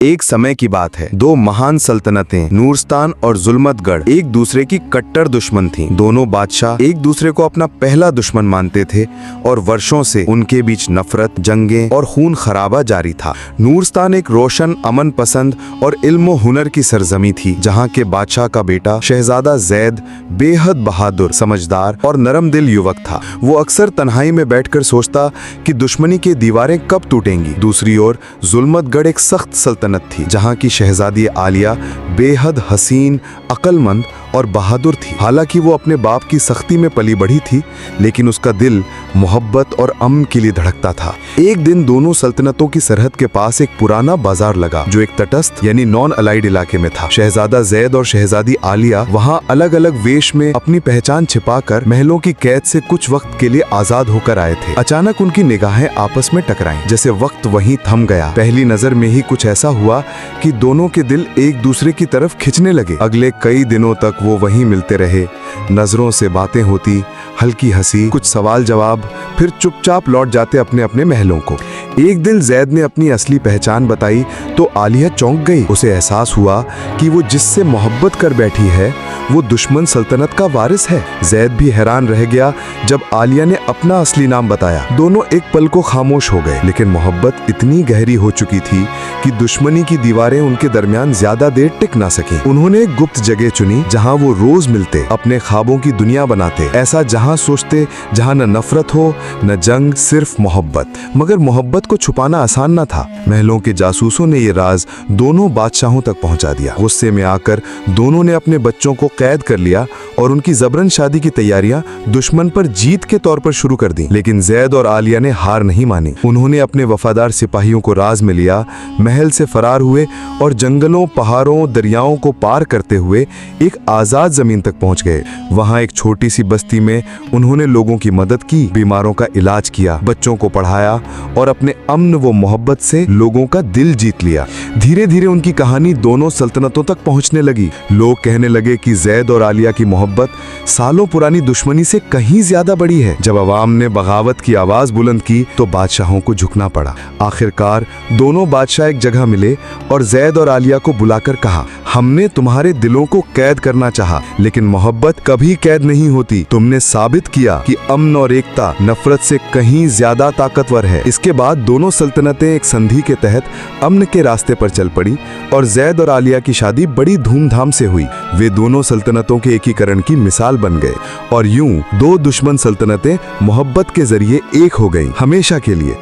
एक समय की बात है, दो महान सल्तनतें नूरस्तान और जुल्मतगढ़ एक दूसरे की कट्टर दुश्मन थीं। दोनों बादशाह एक दूसरे को अपना पहला दुश्मन मानते थे और वर्षों से उनके बीच नफरत, जंगें और खून खराबा जारी था। नूरस्तान एक रोशन, अमन पसंद और इल्म हुनर की सरजमी थी, जहाँ के बादशाह का बेटा शहजादा जैद बेहद बहादुर, समझदार और नरम दिल युवक था। वो अक्सर तन्हाई में बैठकर सोचता कि दुश्मनी की दीवारें कब टूटेंगी। दूसरी ओर जुल्मतगढ़ एक सख्त सल्तनत थी, जहाँ की शहजादी आलिया बेहद हसीन, अक्लमंद और बहादुर थी। हालांकि वो अपने बाप की सख्ती में पली बढ़ी थी, लेकिन उसका दिल मोहब्बत और अमन के लिए धड़कता था। एक दिन दोनों सल्तनतों की सरहद के पास एक पुराना बाजार लगा, जो एक तटस्थ यानी नॉन अलाइड इलाके में था। शहजादा जैद और शहजादी आलिया वहाँ अलग अलग वेश में अपनी पहचान छिपाकर महलों की कैद से कुछ वक्त के लिए आजाद होकर आए थे। अचानक उनकी निगाहें आपस में टकराईं, जैसे वक्त वहीं थम गया। पहली नजर में ही कुछ ऐसा हुआ कि दोनों के दिल एक दूसरे की तरफ खिंचने लगे। अगले कई दिनों तक वो वहीं मिलते रहे। नजरों से बातें होती, हल्की हंसी, कुछ सवाल जवाब, फिर चुपचाप लौट जाते अपने अपने महलों को। एक दिन जैद ने अपनी असली पहचान बताई तो आलिया चौंक गई। उसे एहसास हुआ कि वो जिससे मोहब्बत कर बैठी है वो दुश्मन सल्तनत का वारिस है। जैद भी हैरान रह गया जब आलिया ने अपना असली नाम बताया। दोनों एक पल को खामोश हो गए, लेकिन मोहब्बत इतनी गहरी हो चुकी थी कि दुश्मनी की दीवारें उनके दरमियान ज्यादा देर टिक ना सकी। उन्होंने एक गुप्त जगह चुनी, जहां वो रोज मिलते, अपने ख्वाबों की दुनिया बनाते, ऐसा जहां सोचते, जहां न नफरत हो न जंग, सिर्फ मोहब्बत। मगर मोहब्बत को छुपाना आसान न था। महलों के जासूसों ने ये राज दोनों बादशाहों तक पहुंचा दिया। गुस्से में आकर दोनों ने अपने बच्चों को कैद कर लिया और उनकी जबरन शादी की तैयारियां दुश्मन पर जीत के तौर पर शुरू कर दी। लेकिन जैद और आलिया ने हार नहीं मानी। उन्होंने अपने वफादार सिपाहियों को राज में लिया, महल से फरार हुए और जंगलों, पहाड़ों, दरियाओं को पार करते हुए एक आजाद जमीन तक पहुंच गए। वहां एक छोटी सी बस्ती में उन्होंने लोगों की मदद की, बीमारों का इलाज किया, बच्चों को पढ़ाया और अपने अमन व मोहब्बत से लोगों का दिल जीत लिया। धीरे धीरे उनकी कहानी दोनों सल्तनतों तक पहुंचने लगी। लोग कहने लगे कि जैद और आलिया की मोहब्बत सालों पुरानी दुश्मनी से कहीं ज्यादा बड़ी है। जब अवाम ने बगावत की आवाज बुलंद की तो बादशाहों को झुकना पड़ा। आखिरकार दोनों बादशाह एक जगह मिले और जैद और आलिया को बुलाकर कहा, हमने तुम्हारे दिलों को कैद करना चाहा, लेकिन मोहब्बत कभी कैद नहीं होती। तुमने साबित किया कि अमन और एकता नफरत से कहीं ज्यादा ताकतवर है। इसके बाद दोनों सल्तनतें एक संधि के तहत अमन के रास्ते पर चल पड़ी और जैद और आलिया की शादी बड़ी धूमधाम से हुई। वे दोनों सल्तनतों के एकीकरण की मिसाल बन गए और यूं दो दुश्मन सल्तनतें मोहब्बत के जरिए एक हो गईं, हमेशा के लिए।